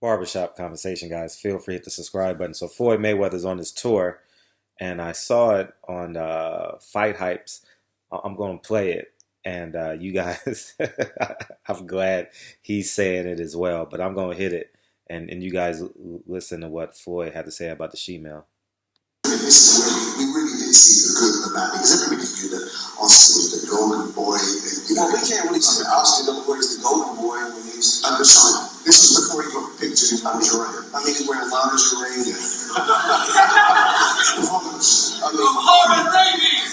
Barbershop conversation, guys. Feel free to hit the subscribe button. So Floyd Mayweather's on his tour, and I saw it on Fight Hypes. I'm going to play it, and you guys, I'm glad he's saying it as well. But I'm going to hit it, and you guys listen to what Floyd had to say about the she-male. This is where we really did see the good and the bad, because everybody knew that Oscar was the golden boy. And, well, we can't really see that Oscar was the golden boy when he was undersigned. This was before he got pictured in lingerie. I mean, he's wearing lingerie.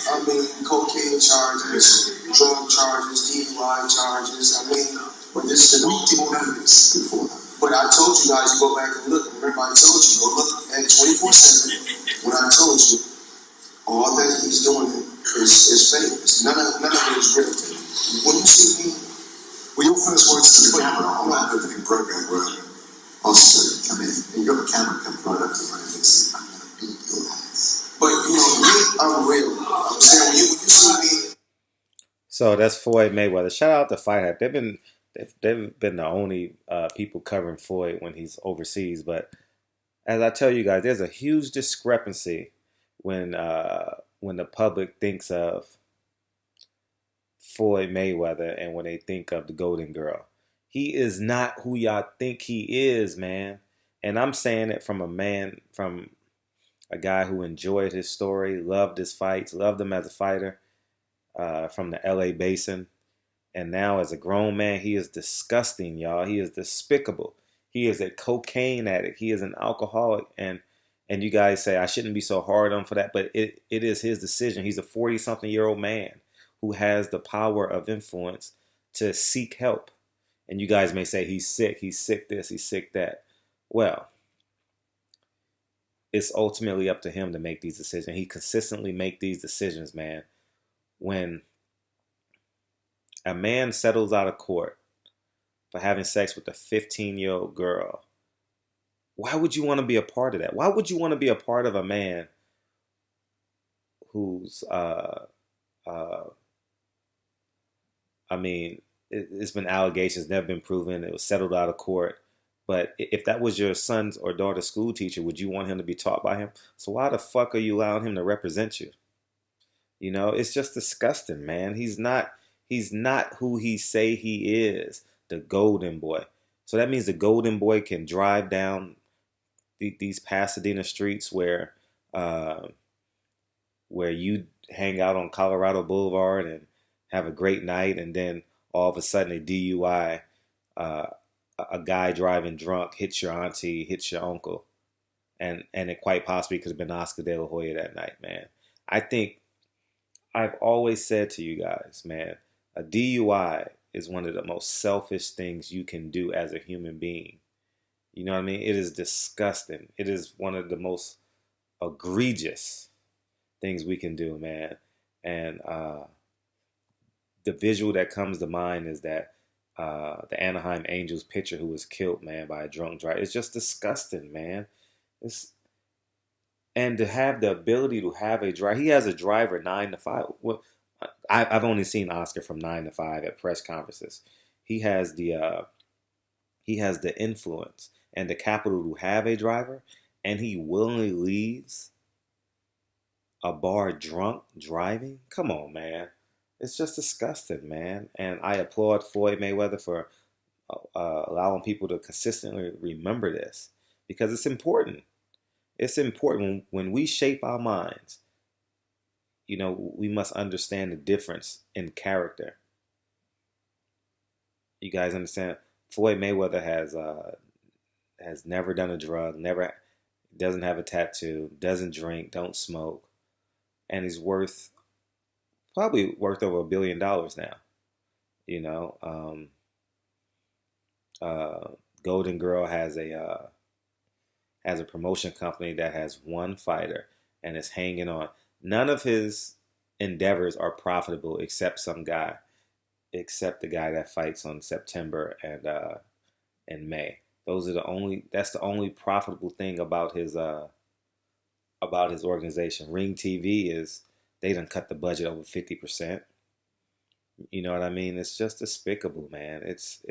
I mean, cocaine charges, drug charges, DUI charges. I mean, but this is we didn't know this before. But I told you guys to go back and look. Remember, I told you, go look at 24/7. When I told you, all that he's doing is fake. None of it is real. When you see me, well, your first words to the camera on that opening program were, Oscar, come in. And you got the camera come right up to the front and say, I'm going to beat your ass. But, you know, me, I'm real. I'm saying, when you see me. So that's Floyd Mayweather. Shout out to Fight Hype. They've been the only people covering Floyd when he's overseas. But as I tell you guys, there's a huge discrepancy when the public thinks of Floyd Mayweather and when they think of the Golden Girl. He is not who y'all think he is, man. And I'm saying it from a guy who enjoyed his story, loved his fights, loved him as a fighter from the LA Basin. And now as a grown man, he is disgusting, y'all. He is despicable. He is a cocaine addict. He is an alcoholic. And you guys say, I shouldn't be so hard on him for that. But it is his decision. He's a 40-something-year-old man who has the power of influence to seek help. And you guys may say, he's sick this, he's sick that. Well, it's ultimately up to him to make these decisions. He consistently make these decisions, man. When a man settles out of court for having sex with a 15-year-old girl, why would you want to be a part of that? Why would you want to be a part of a man who's, it's been allegations, never been proven, it was settled out of court. But if that was your son's or daughter's school teacher, would you want him to be taught by him? So why the fuck are you allowing him to represent you? You know, it's just disgusting, man. He's not who he say he is, the golden boy. So that means the golden boy can drive down these Pasadena streets where you hang out on Colorado Boulevard and have a great night, and then all of a sudden a DUI, a guy driving drunk hits your auntie, hits your uncle, and it quite possibly could have been Oscar De La Hoya that night, man. I think I've always said to you guys, man, a DUI is one of the most selfish things you can do as a human being. You know what I mean? It is disgusting. It is one of the most egregious things we can do, man. And the visual that comes to mind is that the Anaheim Angels pitcher who was killed, man, by a drunk driver. It's just disgusting, man. And to have the ability to have a driver, he has a driver 9 to 5. Well, I've only seen Oscar from 9 to 5 at press conferences. He has the influence and the capital to have a driver, and he willingly leaves a bar drunk driving. Come on, man. It's just disgusting, man. And I applaud Floyd Mayweather for allowing people to consistently remember this, because it's important. It's important when we shape our minds. You know, we must understand the difference in character. You guys understand? Floyd Mayweather has never done a drug, doesn't have a tattoo, doesn't drink, don't smoke, and he's probably worth over $1 billion now. You know, Golden Girl has a promotion company that has one fighter and is hanging on. None of his endeavors are profitable except the guy that fights on September and May. That's the only profitable thing about his organization. Ring TV is, they done cut the budget over 50%. You know what I mean? It's just despicable, man. It's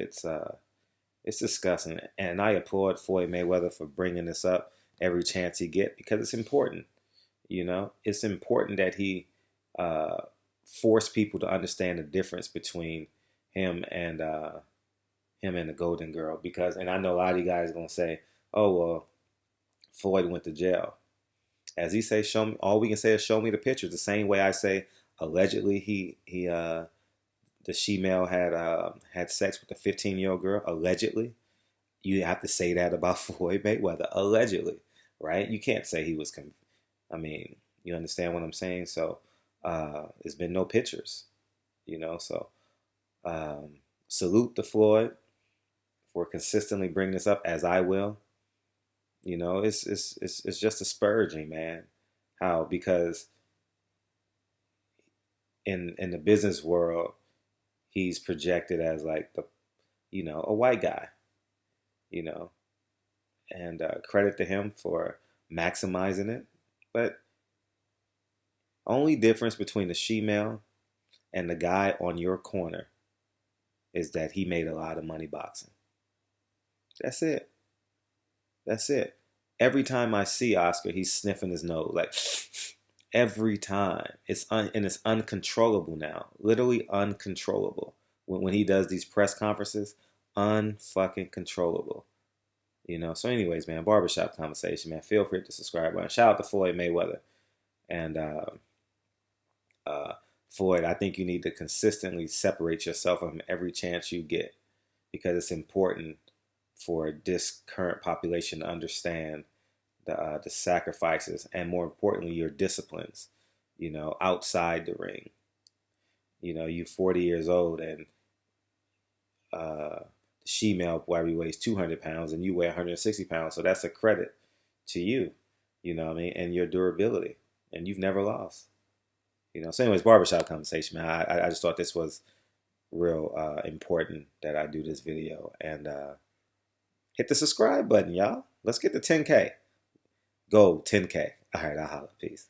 It's disgusting. And I applaud Floyd Mayweather for bringing this up every chance he get, because it's important. You know, it's important that he uh, force people to understand the difference between him and the Golden Girl. Because, and I know a lot of you guys are gonna say, "Oh well, Floyd went to jail." As he say, show me. All we can say is show me the pictures. The same way I say allegedly the she-male had sex with a 15-year-old girl. Allegedly, you have to say that about Floyd Mayweather. Allegedly, right? You can't say he was. I mean, you understand what I'm saying? So there's been no pictures, you know. So salute to Floyd for consistently bringing this up, as I will. You know, it's just discouraging, man. How? Because in the business world, he's projected as like a white guy, you know, and credit to him for maximizing it. But only difference between the she-male and the guy on your corner is that he made a lot of money boxing. That's it. That's it. Every time I see Oscar, he's sniffing his nose, like every time. And it's uncontrollable now, literally uncontrollable. When he does these press conferences, unfucking controllable. You know. So, anyways, man, barbershop conversation, man. Feel free to subscribe, man. Shout out to Floyd Mayweather, and Floyd. I think you need to consistently separate yourself from every chance you get, because it's important for this current population to understand the sacrifices, and more importantly, your disciplines, you know, outside the ring. You know, you 40 years old, and the she-male probably weighs 200 pounds and you weigh 160 pounds. So that's a credit to you, you know what I mean, and your durability. And you've never lost. You know, so anyways, barbershop conversation, man. I just thought this was real important that I do this video. And hit the subscribe button, y'all. Let's get to 10K. Go 10K. All right, I'll holla. Peace.